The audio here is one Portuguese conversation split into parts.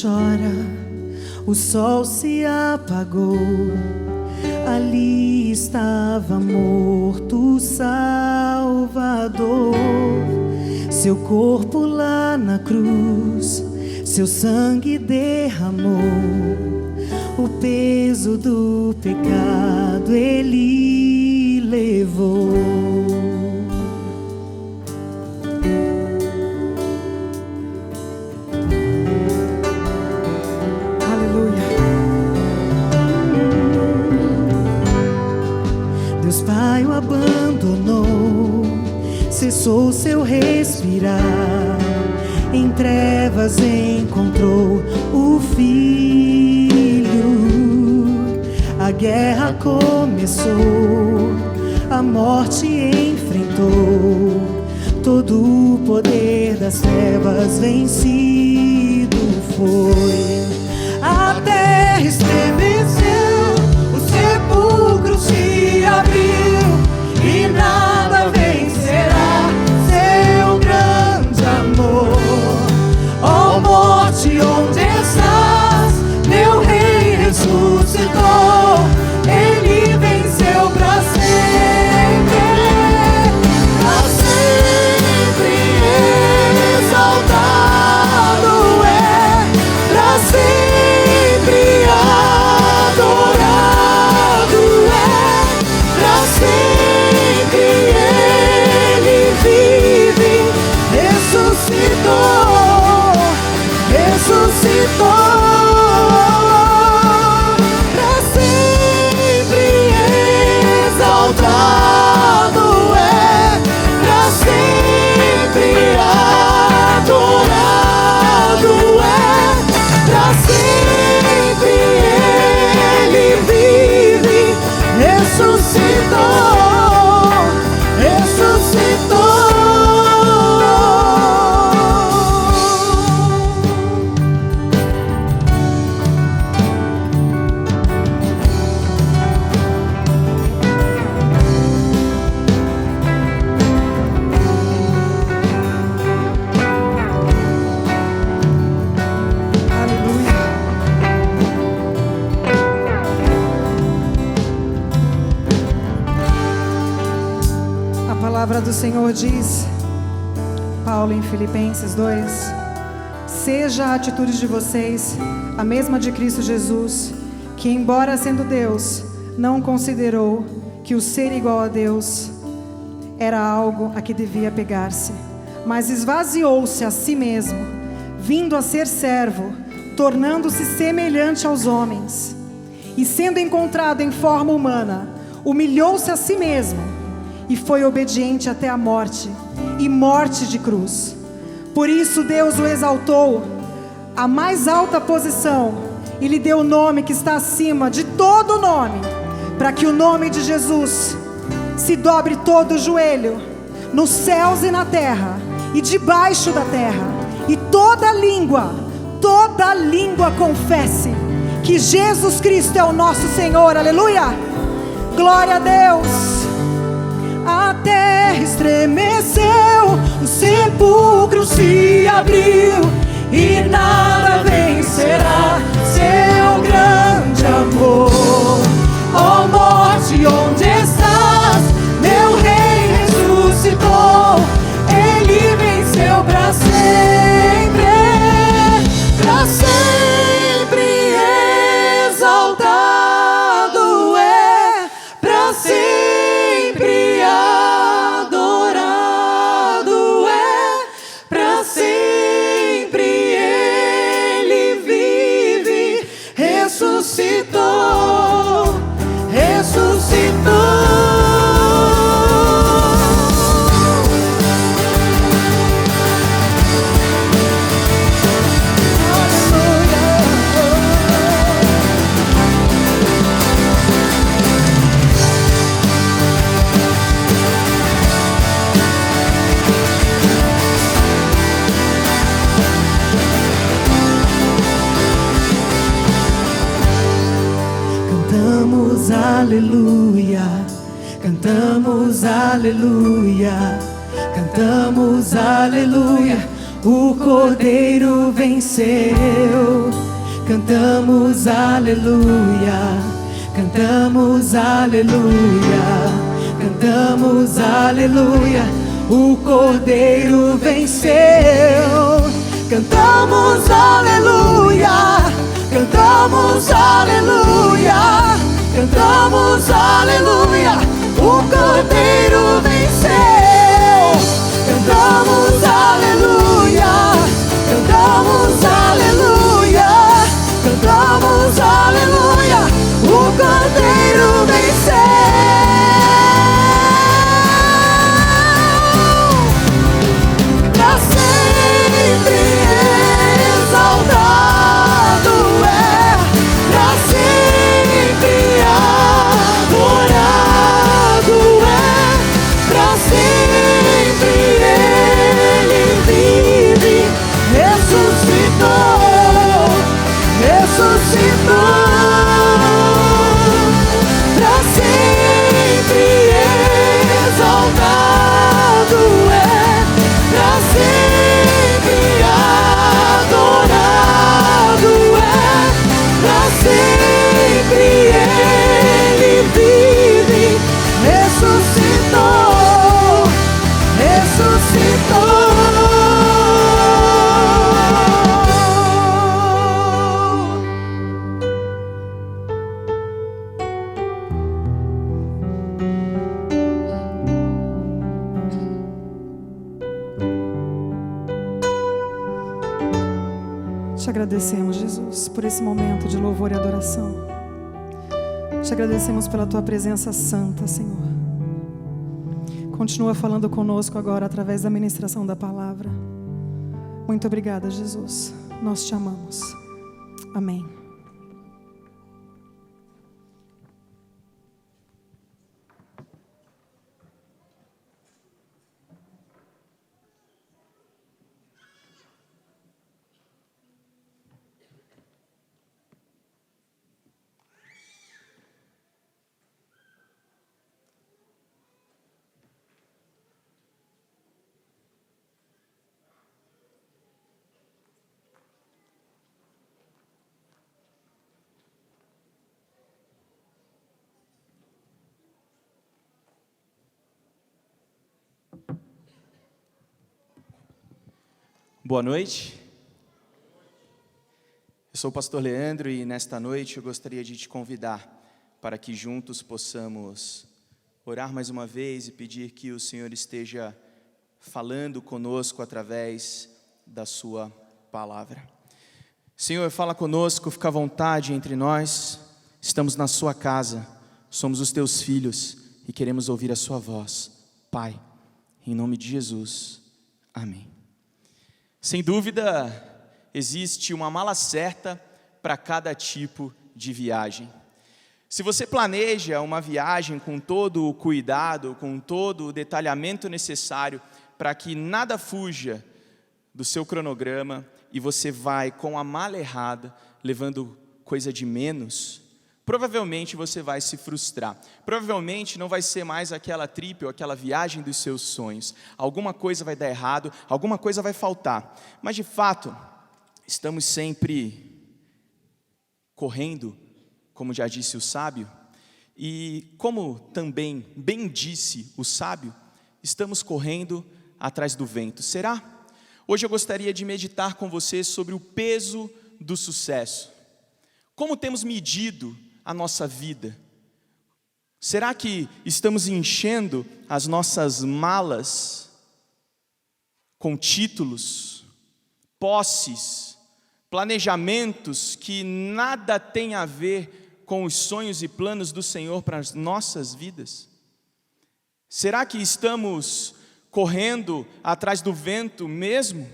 chora, o sol se apagou. Ali estava morto o Salvador. Seu corpo lá na cruz, seu sangue derramou. O peso do pecado ele levou. Deus Pai o abandonou, cessou seu respirar. Em trevas encontrou o Filho. A guerra começou, a morte enfrentou. Todo o poder das trevas vencido foi. A terra estremeceu, o sepulcro se abriu e nada vencerá seu grande amor. Ó morte, onde estás? Meu rei ressuscitou, ele venceu pra sempre, exaltado é, pra sempre adorado é, pra sempre ele vive, ressuscitou, ressuscitou. Pra sempre exaltado é, pra sempre adorado é, pra sempre ele vive, ressuscitou, ressuscitou. A palavra do Senhor diz, Paulo em Filipenses 2: seja a atitude de vocês a mesma de Cristo Jesus, que embora sendo Deus, não considerou que o ser igual a Deus era algo a que devia pegar-se, mas esvaziou-se a si mesmo, vindo a ser servo, tornando-se semelhante aos homens, e sendo encontrado em forma humana, humilhou-se a si mesmo, e foi obediente até a morte, e morte de cruz. Por isso Deus o exaltou à mais alta posição, e lhe deu o nome que está acima de todo nome, para que o nome de Jesus se dobre todo o joelho, nos céus e na terra, e debaixo da terra, e toda língua confesse que Jesus Cristo é o nosso Senhor. Aleluia! Glória a Deus! A terra estremeceu, o sepulcro se abriu e nada vencerá seu grande amor. Ó morte, onde estás? Meu rei ressuscitou, ele venceu pra sempre, pra sempre exaltado é, pra sempre adorado é, pra sempre ele vive, ressuscitou, ressuscitou. Cantamos aleluia, cantamos aleluia, cantamos aleluia. o Cordeiro venceu. Cantamos aleluia, cantamos aleluia, cantamos aleluia, o Cordeiro venceu. Cantamos aleluia, cantamos aleluia, cantamos aleluia, o Cordeiro venceu. Cantamos aleluia, cantamos aleluia, cantamos aleluia, o Cordeiro venceu. Pra sempre exaltado é, pra sempre adorado é, pra sempre Ele vive, ressuscitou, ressuscitou. Pra sempre exaltado é, pra sempre adorado é, pra sempre Ele vive, ressuscitou, ressuscitou. Te agradecemos, Jesus, por esse momento de louvor e adoração. Te agradecemos pela Tua presença santa, Senhor. Continua falando conosco agora através da ministração da palavra. Muito obrigada, Jesus. Nós te amamos. Amém. Boa noite, eu sou o pastor Leandro e nesta noite eu gostaria de te convidar para que juntos possamos orar mais uma vez e pedir que o Senhor esteja falando conosco através da sua palavra. Senhor, fala conosco, fica à vontade entre nós, estamos na sua casa, somos os teus filhos e queremos ouvir a sua voz. Pai, em nome de Jesus, amém. Sem dúvida, existe uma mala certa para cada tipo de viagem. Se você planeja uma viagem com todo o cuidado, com todo o detalhamento necessário para que nada fuja do seu cronograma e você vai com a mala errada, levando coisa de menos, provavelmente você vai se frustrar. Provavelmente não vai ser mais aquela trip ou aquela viagem dos seus sonhos. Alguma coisa vai dar errado, alguma coisa vai faltar. Mas de fato, estamos sempre correndo, como já disse o sábio, e como também bem disse o sábio, estamos correndo atrás do vento. Será? Hoje eu gostaria de meditar com você sobre o peso do sucesso. Como temos medido a nossa vida? Será que estamos enchendo as nossas malas com títulos, posses, planejamentos que nada tem a ver com os sonhos e planos do Senhor para as nossas vidas? Será que estamos correndo atrás do vento mesmo?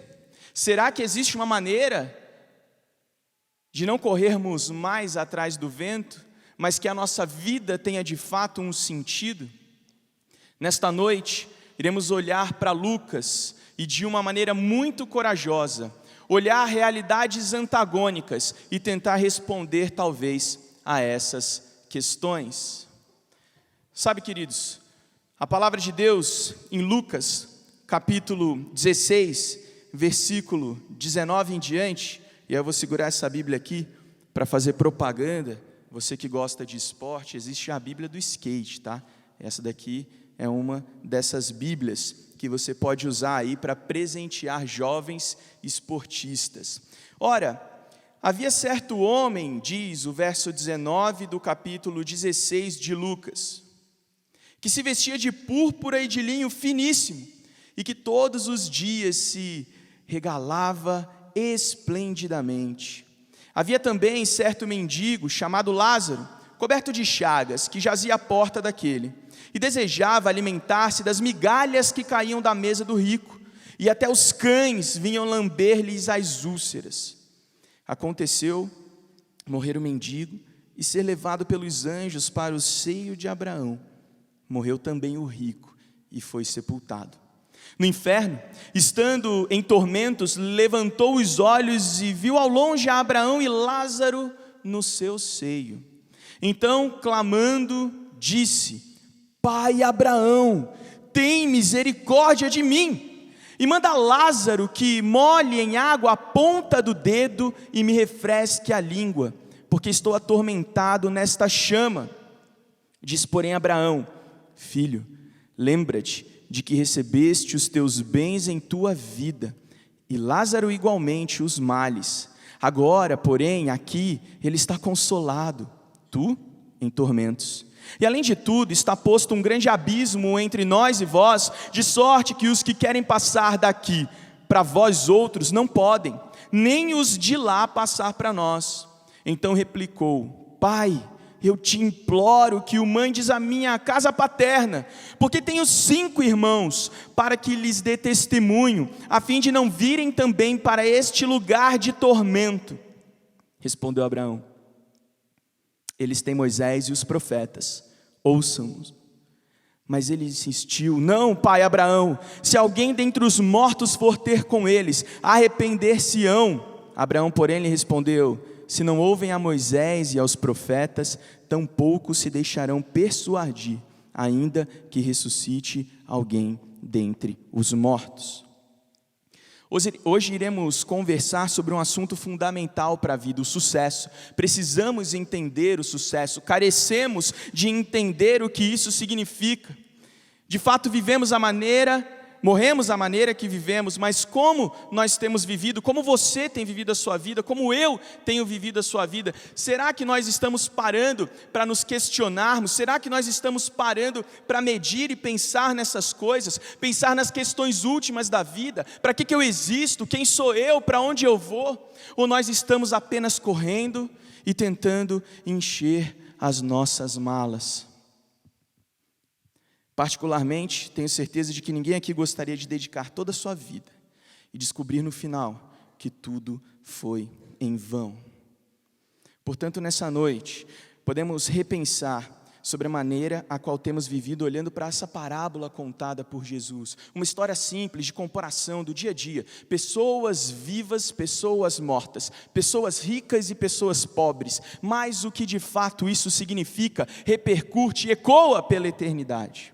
Será que existe uma maneira de não corrermos mais atrás do vento, mas que a nossa vida tenha de fato um sentido? Nesta noite, iremos olhar para Lucas e de uma maneira muito corajosa, olhar realidades antagônicas e tentar responder talvez a essas questões. Sabe, queridos, a palavra de Deus em Lucas, capítulo 16, versículo 19 em diante, e eu vou segurar essa Bíblia aqui para fazer propaganda. Você que gosta de esporte, existe a Bíblia do skate, tá? Essa daqui é uma dessas Bíblias que você pode usar aí para presentear jovens esportistas. Ora, havia certo homem, diz o verso 19 do capítulo 16 de Lucas, que se vestia de púrpura e de linho finíssimo, e que todos os dias se regalava esplendidamente. Havia também certo mendigo chamado Lázaro, coberto de chagas, que jazia à porta daquele, e desejava alimentar-se das migalhas que caíam da mesa do rico, e até os cães vinham lamber-lhes as úlceras. Aconteceu morrer o mendigo e ser levado pelos anjos para o seio de Abraão. Morreu também o rico e foi sepultado. No inferno, estando em tormentos, levantou os olhos e viu ao longe a Abraão e Lázaro no seu seio. Então, clamando, disse: Pai Abraão, tem misericórdia de mim, e manda Lázaro que molhe em água a ponta do dedo e me refresque a língua, porque estou atormentado nesta chama. Diz, porém, Abraão: Filho, lembra-te de que recebeste os teus bens em tua vida, e Lázaro igualmente os males. Agora, porém, aqui ele está consolado, tu em tormentos. E além de tudo, está posto um grande abismo entre nós e vós, de sorte que os que querem passar daqui para vós outros não podem, nem os de lá passar para nós. Então replicou: Pai, eu te imploro que o mandes à minha casa paterna, porque tenho 5 irmãos, para que lhes dê testemunho, a fim de não virem também para este lugar de tormento. Respondeu Abraão: Eles têm Moisés e os profetas, ouçam-nos. Mas ele insistiu: Não, pai Abraão, se alguém dentre os mortos for ter com eles, arrepender-se-ão. Abraão, porém, lhe respondeu: Se não ouvem a Moisés e aos profetas, tampouco se deixarão persuadir, ainda que ressuscite alguém dentre os mortos. Hoje iremos conversar sobre um assunto fundamental para a vida, o sucesso. Precisamos entender o sucesso, carecemos de entender o que isso significa. De fato, morremos a maneira que vivemos, mas como nós temos vivido, como você tem vivido a sua vida, como eu tenho vivido a sua vida, será que nós estamos parando para nos questionarmos? Será que nós estamos parando para medir e pensar nessas coisas, pensar nas questões últimas da vida? Para que eu existo? Quem sou eu? Para onde eu vou? Ou nós estamos apenas correndo e tentando encher as nossas malas? Particularmente, tenho certeza de que ninguém aqui gostaria de dedicar toda a sua vida e descobrir no final que tudo foi em vão. Portanto, nessa noite, podemos repensar sobre a maneira a qual temos vivido olhando para essa parábola contada por Jesus. Uma história simples de comparação do dia a dia. Pessoas vivas, pessoas mortas, pessoas ricas e pessoas pobres. Mas o que de fato isso significa, repercute e ecoa pela eternidade.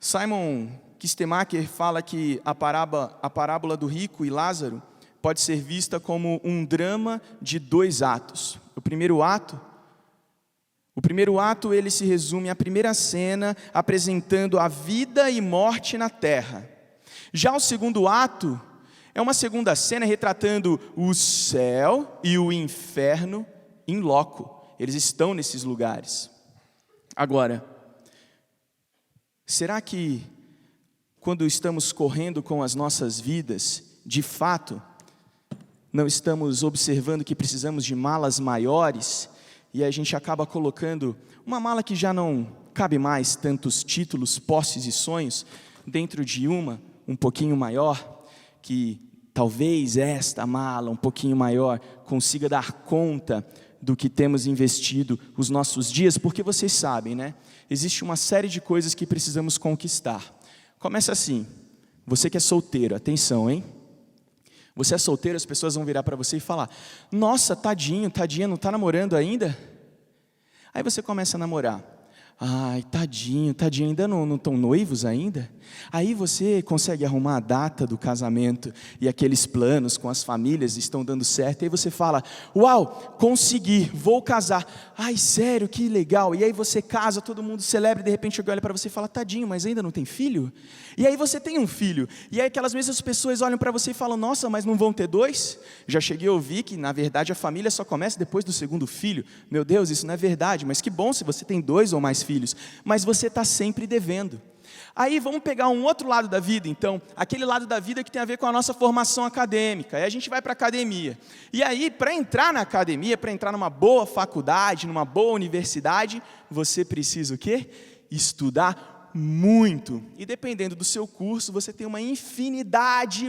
Simon Kistemaker fala que a parábola do rico e Lázaro pode ser vista como um drama de 2 atos. O primeiro ato ele se resume à primeira cena apresentando a vida e morte na terra. Já o segundo ato é uma segunda cena retratando o céu e o inferno em loco. Eles estão nesses lugares. Agora, será que quando estamos correndo com as nossas vidas, de fato, não estamos observando que precisamos de malas maiores e a gente acaba colocando uma mala que já não cabe mais tantos títulos, posses e sonhos dentro de um pouquinho maior, que talvez esta mala um pouquinho maior consiga dar conta do que temos investido os nossos dias, porque vocês sabem, né? Existe uma série de coisas que precisamos conquistar. Começa assim: você que é solteiro, atenção, hein? Você é solteiro, as pessoas vão virar para você e falar: Nossa, tadinho, tadinha, não está namorando ainda? Aí você começa a namorar. Ai, tadinho, ainda não estão noivos ainda? Aí você consegue arrumar a data do casamento e aqueles planos com as famílias estão dando certo. E aí você fala, uau, consegui, vou casar. Ai, sério, que legal. E aí você casa, todo mundo celebra e de repente alguém olha para você e fala, tadinho, mas ainda não tem filho? E aí você tem um filho. E aí aquelas mesmas pessoas olham para você e falam, nossa, mas não vão ter dois? Já cheguei a ouvir que na verdade a família só começa depois do segundo filho. Meu Deus, isso não é verdade, mas que bom se você tem 2 ou mais filhos. Mas você está sempre devendo. Aí vamos pegar um outro lado da vida, então, aquele lado da vida que tem a ver com a nossa formação acadêmica. Aí a gente vai para a academia. E aí, para entrar na academia, para entrar numa boa faculdade, numa boa universidade, você precisa o quê? Estudar muito. E dependendo do seu curso, você tem uma infinidade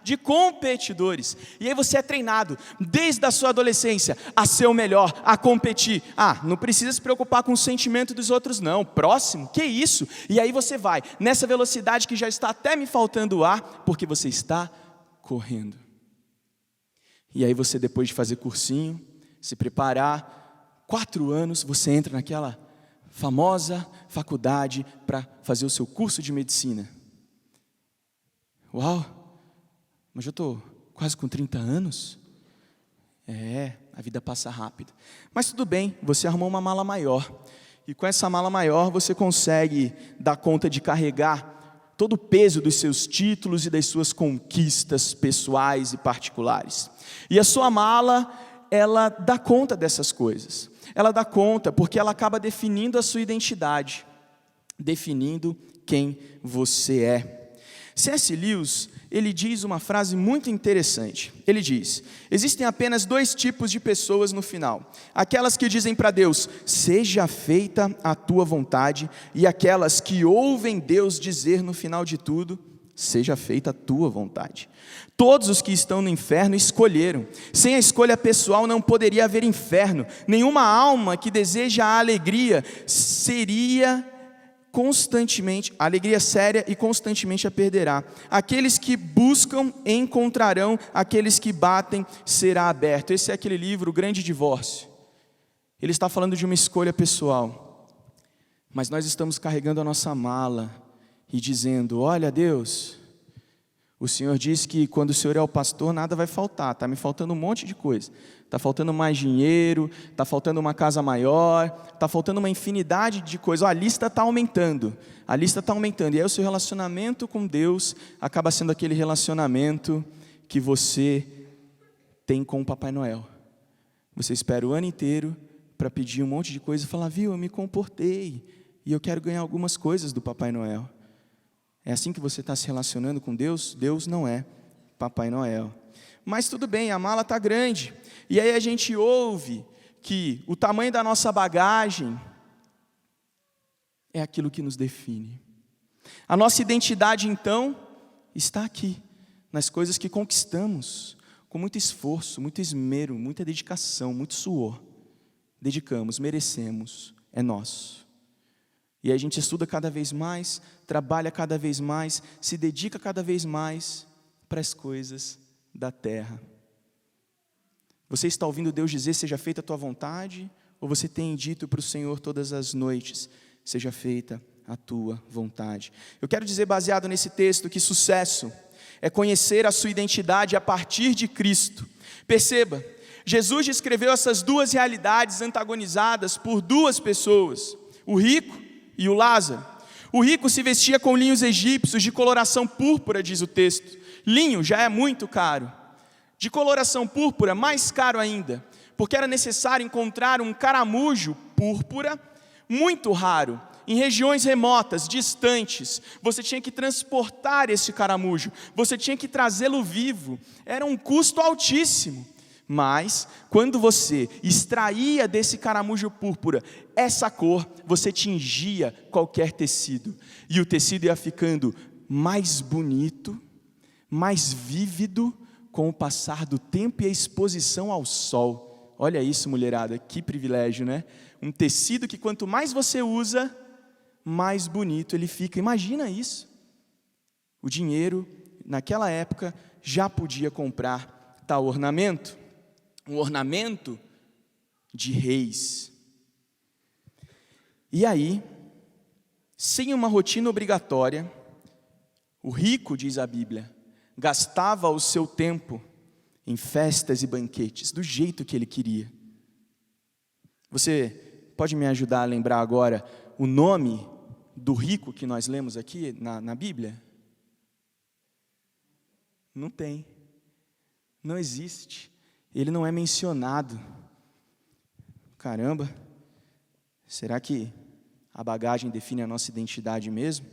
de competidores. E aí você é treinado, desde a sua adolescência, a ser o melhor, a competir. Não precisa se preocupar com o sentimento dos outros não. Próximo, que isso? E aí você vai, nessa velocidade que já está até me faltando ar, porque você está correndo. E aí você, depois de fazer cursinho, se preparar, 4 anos, você entra naquela famosa faculdade para fazer o seu curso de medicina. Uau, mas eu estou quase com 30 anos. A vida passa rápido. Mas tudo bem, você arrumou uma mala maior. E com essa mala maior você consegue dar conta de carregar todo o peso dos seus títulos e das suas conquistas pessoais e particulares. E a sua mala, ela dá conta dessas coisas. Ela dá conta porque ela acaba definindo a sua identidade, definindo quem você é. C.S. Lewis, ele diz uma frase muito interessante. Ele diz, existem apenas 2 tipos de pessoas no final. Aquelas que dizem para Deus, seja feita a tua vontade, e aquelas que ouvem Deus dizer no final de tudo, seja feita a tua vontade. Todos os que estão no inferno escolheram. Sem a escolha pessoal não poderia haver inferno. Nenhuma alma que deseja a alegria a alegria séria e constantemente a perderá. Aqueles que buscam encontrarão, aqueles que batem será aberto. Esse é aquele livro, O Grande Divórcio. Ele está falando de uma escolha pessoal. Mas nós estamos carregando a nossa mala e dizendo, olha Deus, o Senhor diz que quando o Senhor é o pastor, nada vai faltar, está me faltando um monte de coisa. Está faltando mais dinheiro, está faltando uma casa maior, está faltando uma infinidade de coisas. A lista está aumentando, E aí o seu relacionamento com Deus acaba sendo aquele relacionamento que você tem com o Papai Noel. Você espera o ano inteiro para pedir um monte de coisa e falar, viu, eu me comportei e eu quero ganhar algumas coisas do Papai Noel. É assim que você está se relacionando com Deus? Deus não é Papai Noel. Mas tudo bem, a mala está grande. E aí a gente ouve que o tamanho da nossa bagagem é aquilo que nos define. A nossa identidade, então, está aqui, nas coisas que conquistamos, com muito esforço, muito esmero, muita dedicação, muito suor. Dedicamos, merecemos, é nosso. E aí a gente estuda cada vez mais, trabalha cada vez mais, se dedica cada vez mais para as coisas da terra. Você está ouvindo Deus dizer, seja feita a tua vontade? Ou você tem dito para o Senhor todas as noites, seja feita a tua vontade? Eu quero dizer, baseado nesse texto, que sucesso é conhecer a sua identidade a partir de Cristo. Perceba, Jesus descreveu essas 2 realidades antagonizadas por 2 pessoas, o rico e o Lázaro. O rico se vestia com linhos egípcios de coloração púrpura, diz o texto. Linho já é muito caro. De coloração púrpura, mais caro ainda, porque era necessário encontrar um caramujo púrpura muito raro, em regiões remotas, distantes. Você tinha que transportar esse caramujo, você tinha que trazê-lo vivo. Era um custo altíssimo. Mas, quando você extraía desse caramujo púrpura essa cor, você tingia qualquer tecido. E o tecido ia ficando mais bonito, mais vívido, com o passar do tempo e a exposição ao sol. Olha isso, mulherada, que privilégio, né? Um tecido que quanto mais você usa, mais bonito ele fica. Imagina isso. O dinheiro, naquela época, já podia comprar tal ornamento. Um ornamento de reis. E aí, sem uma rotina obrigatória, o rico, diz a Bíblia, gastava o seu tempo em festas e banquetes, do jeito que ele queria. Você pode me ajudar a lembrar agora o nome do rico que nós lemos aqui na Bíblia? Não tem. Não existe. Ele não é mencionado. Caramba, será que a bagagem define a nossa identidade mesmo?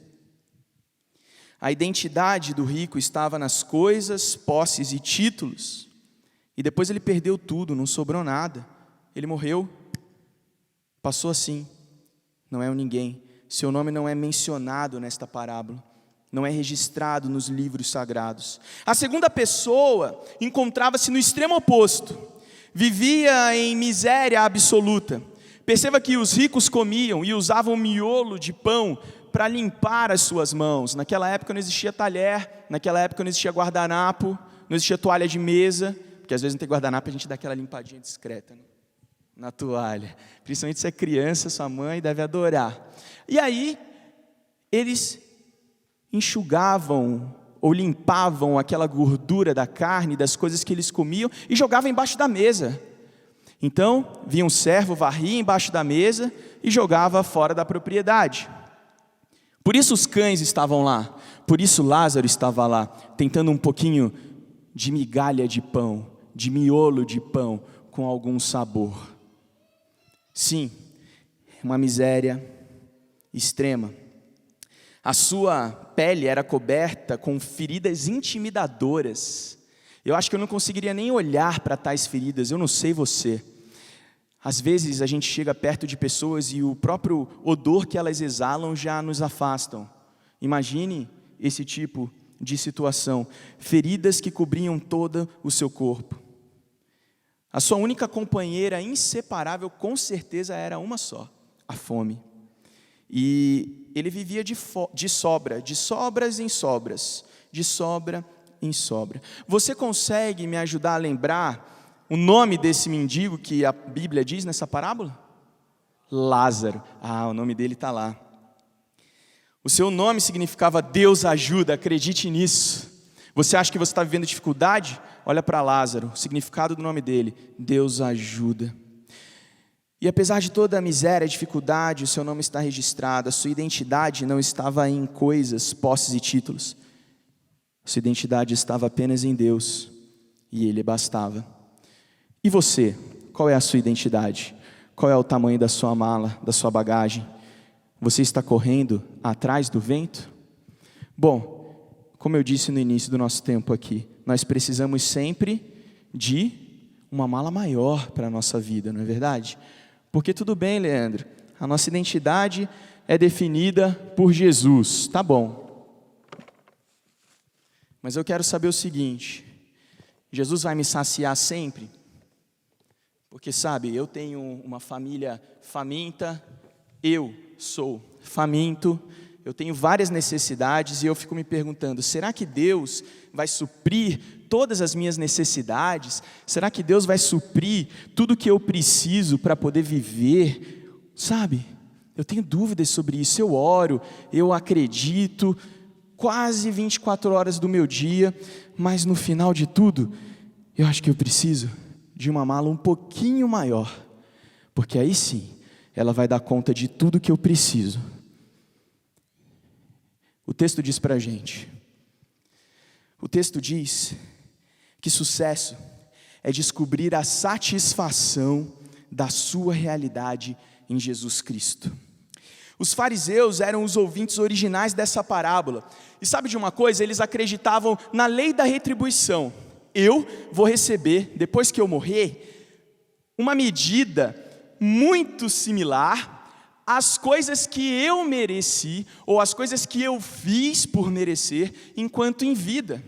A identidade do rico estava nas coisas, posses e títulos. E depois ele perdeu tudo, não sobrou nada. Ele morreu, passou assim, não é um ninguém. Seu nome não é mencionado nesta parábola, não é registrado nos livros sagrados. A segunda pessoa encontrava-se no extremo oposto, vivia em miséria absoluta. Perceba que os ricos comiam e usavam miolo de pão para limpar as suas mãos. Naquela época não existia talher, naquela época não existia guardanapo, não existia toalha de mesa, porque às vezes não tem guardanapo, a gente dá aquela limpadinha discreta, né, na toalha. Principalmente se é criança, sua mãe deve adorar. E aí, eles enxugavam ou limpavam aquela gordura da carne, das coisas que eles comiam, e jogavam embaixo da mesa. Então, vinha um servo, varria embaixo da mesa e jogava fora da propriedade. Por isso os cães estavam lá, por isso Lázaro estava lá, tentando um pouquinho de migalha de pão, de miolo de pão, com algum sabor. Sim, uma miséria extrema. A sua pele era coberta com feridas intimidadoras. Eu acho que eu não conseguiria nem olhar para tais feridas, eu não sei você. Às vezes a gente chega perto de pessoas e o próprio odor que elas exalam já nos afastam. Imagine esse tipo de situação. Feridas que cobriam todo o seu corpo. A sua única companheira inseparável com certeza era uma só, a fome. E ele vivia de sobra, de sobras em sobras, de sobra em sobra. Você consegue me ajudar a lembrar o nome desse mendigo que a Bíblia diz nessa parábola? Lázaro. Ah, o nome dele está lá. O seu nome significava Deus ajuda, acredite nisso. Você acha que você está vivendo dificuldade? Olha para Lázaro, o significado do nome dele, Deus ajuda. E apesar de toda a miséria e dificuldade, o seu nome está registrado, a sua identidade não estava em coisas, posses e títulos. A sua identidade estava apenas em Deus, e Ele bastava. E você, qual é a sua identidade? Qual é o tamanho da sua mala, da sua bagagem? Você está correndo atrás do vento? Bom, como eu disse no início do nosso tempo aqui, nós precisamos sempre de uma mala maior para a nossa vida, não é verdade? Porque tudo bem, Leandro, a nossa identidade é definida por Jesus, tá bom. Mas eu quero saber o seguinte, Jesus vai me saciar sempre? Porque sabe, eu tenho uma família faminta, eu sou faminto, eu tenho várias necessidades e eu fico me perguntando, será que Deus vai suprir todas as minhas necessidades? Será que Deus vai suprir tudo que eu preciso para poder viver? Sabe, eu tenho dúvidas sobre isso, eu oro, eu acredito, quase 24 horas do meu dia, mas no final de tudo, eu acho que eu preciso de uma mala um pouquinho maior, porque aí sim, ela vai dar conta de tudo que eu preciso. O texto diz para a gente, o texto diz que sucesso é descobrir a satisfação da sua realidade em Jesus Cristo. Os fariseus eram os ouvintes originais dessa parábola, e sabe de uma coisa? Eles acreditavam na lei da retribuição. Eu vou receber, depois que eu morrer, uma medida muito similar às coisas que eu mereci, ou às coisas que eu fiz por merecer enquanto em vida.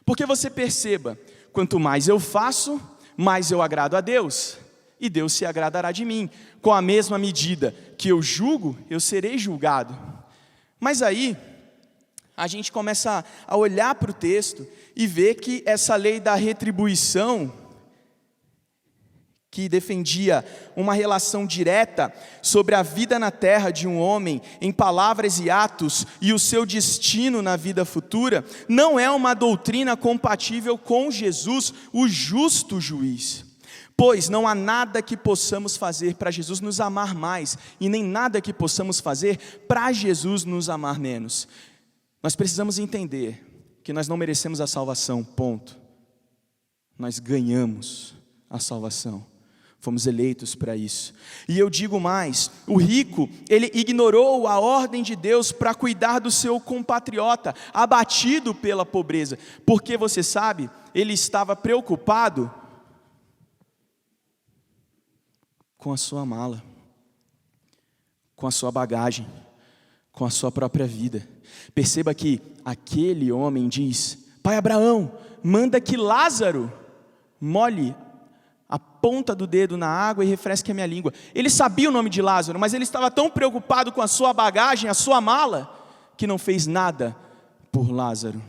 Porque você perceba, quanto mais eu faço, mais eu agrado a Deus, e Deus se agradará de mim. Com a mesma medida que eu julgo, eu serei julgado. Mas aí, a gente começa a olhar para o texto e ver que essa lei da retribuição que defendia uma relação direta sobre a vida na terra de um homem, em palavras e atos, e o seu destino na vida futura, não é uma doutrina compatível com Jesus, o justo juiz. Pois não há nada que possamos fazer para Jesus nos amar mais, e nem nada que possamos fazer para Jesus nos amar menos. Nós precisamos entender que nós não merecemos a salvação, ponto. Nós ganhamos a salvação. Fomos eleitos para isso. E eu digo mais, o rico, ele ignorou a ordem de Deus para cuidar do seu compatriota, abatido pela pobreza. Porque você sabe, ele estava preocupado com a sua mala, com a sua bagagem, com a sua própria vida. Perceba que aquele homem diz: Pai Abraão, manda que Lázaro molhe a ponta do dedo na água e refresque a minha língua. Ele sabia o nome de Lázaro, mas ele estava tão preocupado com a sua bagagem, a sua mala, que não fez nada por Lázaro.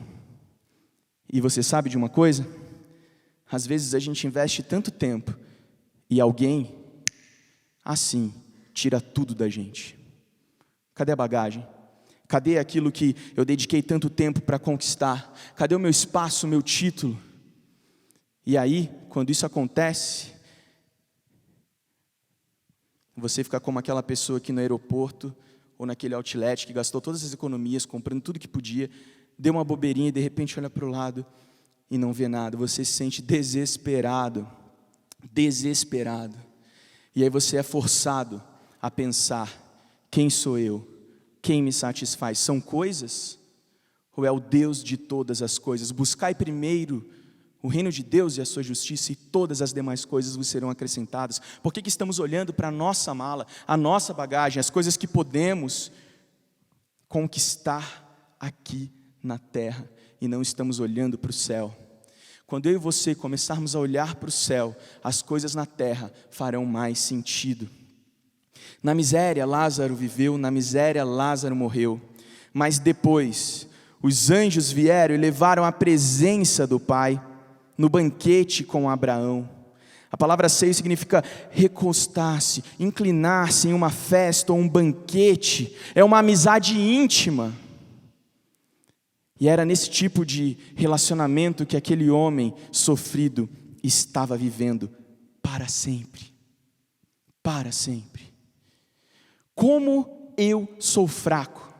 E você sabe de uma coisa? Às vezes a gente investe tanto tempo e alguém, assim, tira tudo da gente. Cadê a bagagem? Cadê aquilo que eu dediquei tanto tempo para conquistar? Cadê o meu espaço, o meu título? E aí, quando isso acontece, você fica como aquela pessoa que no aeroporto ou naquele outlet que gastou todas as economias, comprando tudo que podia, deu uma bobeirinha e de repente olha para o lado e não vê nada. Você se sente desesperado, desesperado. E aí você é forçado a pensar: quem sou eu? Quem me satisfaz? São coisas? Ou é o Deus de todas as coisas? Buscai primeiro o reino de Deus e a sua justiça, e todas as demais coisas vos serão acrescentadas. Por que estamos olhando para a nossa mala, a nossa bagagem, as coisas que podemos conquistar aqui na terra, e não estamos olhando para o céu? Quando eu e você começarmos a olhar para o céu, as coisas na terra farão mais sentido. Na miséria Lázaro viveu, na miséria Lázaro morreu, mas depois os anjos vieram e levaram a presença do Pai no banquete com Abraão. A palavra ceia significa recostar-se, inclinar-se em uma festa ou um banquete, é uma amizade íntima. E era nesse tipo de relacionamento que aquele homem sofrido estava vivendo para sempre. Para sempre. Como eu sou fraco.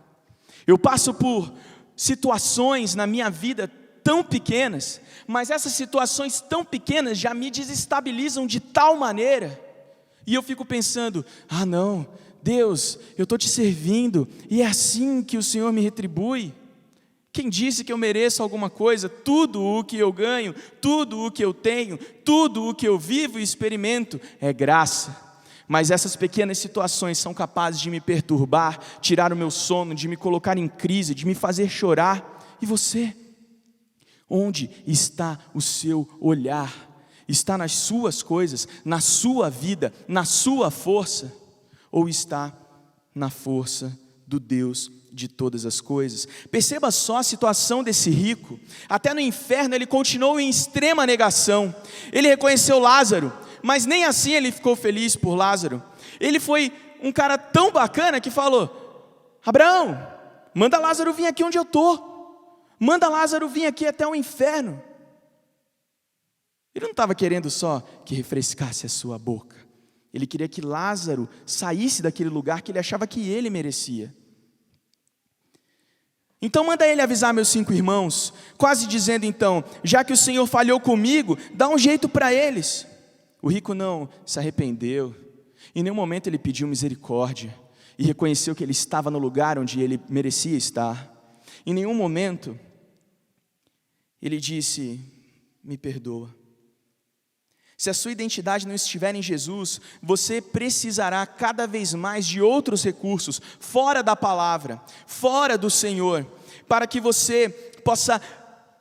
Eu passo por situações na minha vida tão pequenas, mas essas situações tão pequenas já me desestabilizam de tal maneira, e eu fico pensando: ah não, Deus, eu estou te servindo, e é assim que o Senhor me retribui? Quem disse que eu mereço alguma coisa? Tudo o que eu ganho, tudo o que eu tenho, tudo o que eu vivo e experimento é graça. Mas essas pequenas situações são capazes de me perturbar, tirar o meu sono, de me colocar em crise, de me fazer chorar. E você? Onde está o seu olhar? Está nas suas coisas, na sua vida, na sua força? Ou está na força do Deus de todas as coisas? Perceba só a situação desse rico. Até no inferno ele continuou em extrema negação. Ele reconheceu Lázaro, mas nem assim ele ficou feliz por Lázaro. Ele foi um cara tão bacana que falou: Abraão, manda Lázaro vir aqui onde eu estou. Manda Lázaro vir aqui até o inferno. Ele não estava querendo só que refrescasse a sua boca. Ele queria que Lázaro saísse daquele lugar que ele achava que ele merecia. Então manda ele avisar meus 5 irmãos, quase dizendo então: já que o Senhor falhou comigo, dá um jeito para eles. O rico não se arrependeu, em nenhum momento ele pediu misericórdia, e reconheceu que ele estava no lugar onde ele merecia estar. Em nenhum momento ele disse: me perdoa. Se a sua identidade não estiver em Jesus, você precisará cada vez mais de outros recursos, fora da palavra, fora do Senhor, para que você possa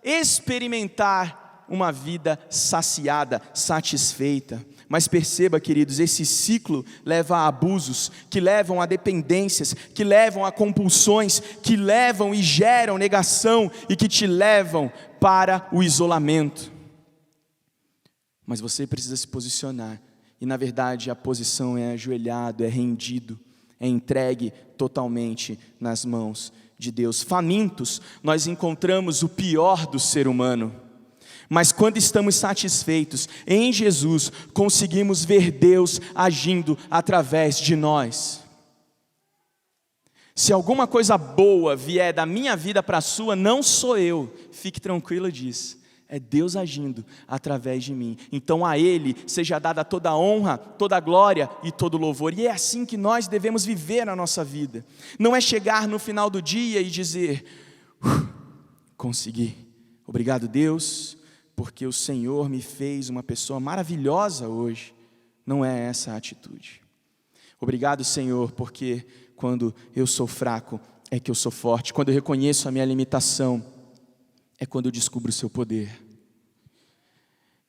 experimentar uma vida saciada, satisfeita. Mas perceba, queridos, esse ciclo leva a abusos, que levam a dependências, que levam a compulsões, que levam e geram negação e que te levam para o isolamento. Mas você precisa se posicionar E na verdade a posição é ajoelhado, é rendido, é entregue totalmente nas mãos de Deus. Famintos, nós encontramos o pior do ser humano. Mas quando estamos satisfeitos em Jesus, conseguimos ver Deus agindo através de nós. Se alguma coisa boa vier da minha vida para a sua, não sou eu, fique tranquila disso. É Deus agindo através de mim. Então a Ele seja dada toda a honra, toda a glória e todo o louvor. E é assim que nós devemos viver a nossa vida. Não é chegar no final do dia e dizer, consegui. Obrigado, Deus, porque o Senhor me fez uma pessoa maravilhosa hoje. Não é essa a atitude. Obrigado, Senhor, porque quando eu sou fraco, é que eu sou forte. Quando eu reconheço a minha limitação, é quando eu descubro o seu poder.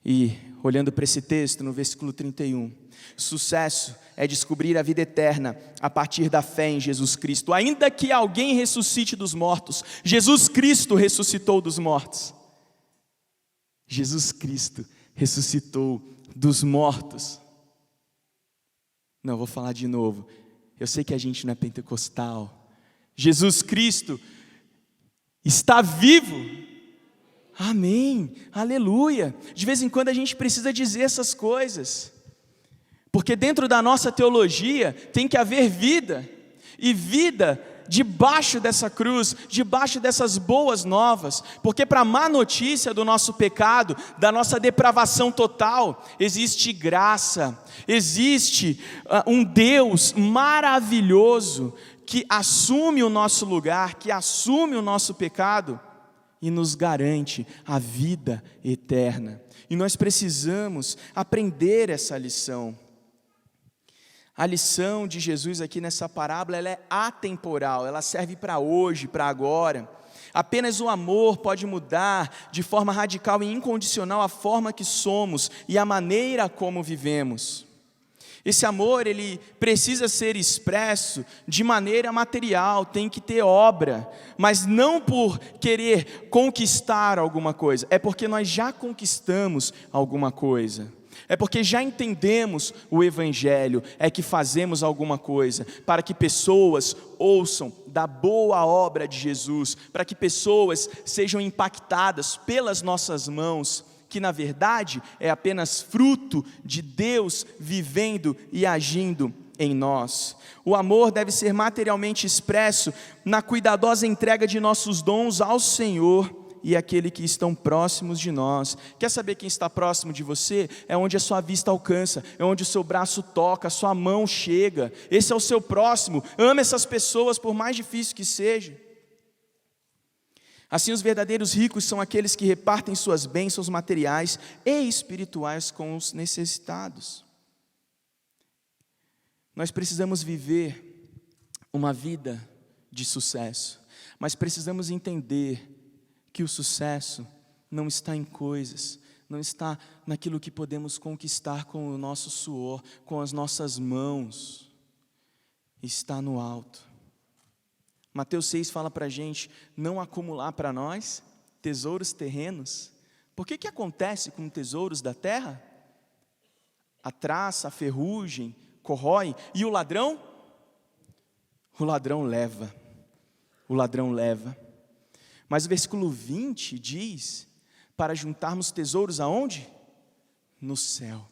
E, olhando para esse texto, no versículo 31, sucesso é descobrir a vida eterna a partir da fé em Jesus Cristo. Ainda que alguém ressuscite dos mortos, Jesus Cristo ressuscitou dos mortos. Jesus Cristo ressuscitou dos mortos. Não, vou falar de novo. Eu sei que a gente não é pentecostal. Jesus Cristo está vivo. Amém, aleluia. De vez em quando a gente precisa dizer essas coisas, porque dentro da nossa teologia tem que haver vida, e vida debaixo dessa cruz, debaixo dessas boas novas, porque para a má notícia do nosso pecado, da nossa depravação total, existe graça, existe um Deus maravilhoso, que assume o nosso lugar, que assume o nosso pecado, e nos garante a vida eterna. E nós precisamos aprender essa lição. A lição de Jesus aqui nessa parábola, ela é atemporal, ela serve para hoje, para agora. Apenas o amor pode mudar de forma radical e incondicional a forma que somos e a maneira como vivemos. Esse amor, ele precisa ser expresso de maneira material, tem que ter obra, mas não por querer conquistar alguma coisa, é porque nós já conquistamos alguma coisa, é porque já entendemos o Evangelho, é que fazemos alguma coisa, para que pessoas ouçam da boa obra de Jesus, para que pessoas sejam impactadas pelas nossas mãos, que na verdade é apenas fruto de Deus vivendo e agindo em nós. O amor deve ser materialmente expresso na cuidadosa entrega de nossos dons ao Senhor e àqueles que estão próximos de nós. Quer saber quem está próximo de você? É onde a sua vista alcança, é onde o seu braço toca, a sua mão chega. Esse é o seu próximo. Ame essas pessoas, por mais difícil que seja. Assim, os verdadeiros ricos são aqueles que repartem suas bênçãos materiais e espirituais com os necessitados. Nós precisamos viver uma vida de sucesso, mas precisamos entender que o sucesso não está em coisas, não está naquilo que podemos conquistar com o nosso suor, com as nossas mãos, está no alto. Mateus 6 fala para a gente não acumular para nós tesouros terrenos. Por que acontece com tesouros da terra? A traça, a ferrugem, corrói. E o ladrão? O ladrão leva. O ladrão leva. Mas o versículo 20 diz, para juntarmos tesouros aonde? No céu.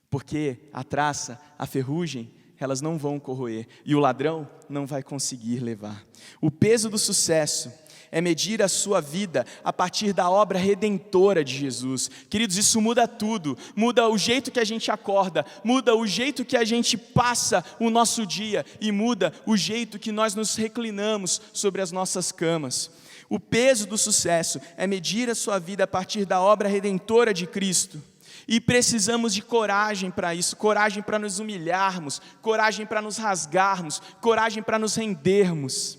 Porque a traça, a ferrugem, elas não vão corroer, e o ladrão não vai conseguir levar. O peso do sucesso é medir a sua vida a partir da obra redentora de Jesus. Queridos, isso muda tudo, muda o jeito que a gente acorda, muda o jeito que a gente passa o nosso dia, e muda o jeito que nós nos reclinamos sobre as nossas camas. O peso do sucesso é medir a sua vida a partir da obra redentora de Cristo. E precisamos de coragem para isso, coragem para nos humilharmos, coragem para nos rasgarmos, coragem para nos rendermos.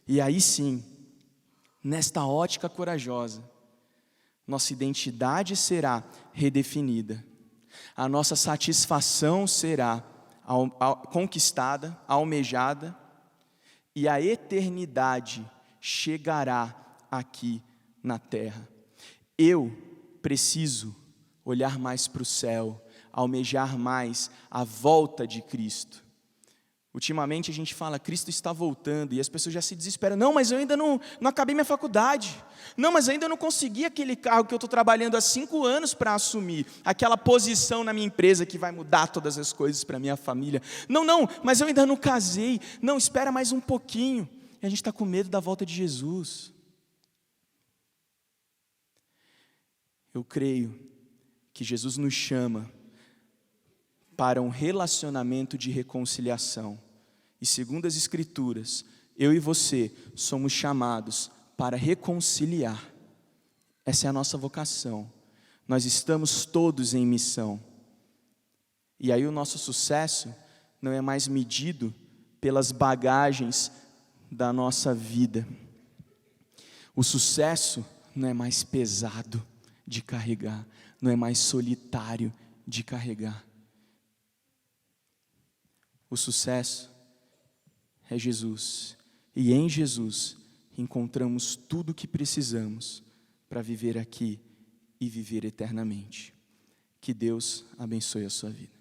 E aí sim, nesta ótica corajosa, nossa identidade será redefinida, a nossa satisfação será conquistada, almejada, e a eternidade chegará aqui na terra. Eu preciso olhar mais para o céu, almejar mais a volta de Cristo. Ultimamente a gente fala, Cristo está voltando, e as pessoas já se desesperam. Não, mas eu ainda não acabei minha faculdade. Não, mas ainda não consegui aquele cargo que eu estou trabalhando há 5 anos para assumir. Aquela posição na minha empresa que vai mudar todas as coisas para a minha família. Não, mas eu ainda não casei. Não, espera mais um pouquinho. E a gente está com medo da volta de Jesus. Eu creio que Jesus nos chama para um relacionamento de reconciliação. E segundo as Escrituras, eu e você somos chamados para reconciliar. Essa é a nossa vocação. Nós estamos todos em missão. E aí o nosso sucesso não é mais medido pelas bagagens da nossa vida. O sucesso não é mais pesado de carregar, não é mais solitário de carregar. O sucesso é Jesus, e em Jesus encontramos tudo o que precisamos para viver aqui e viver eternamente. Que Deus abençoe a sua vida.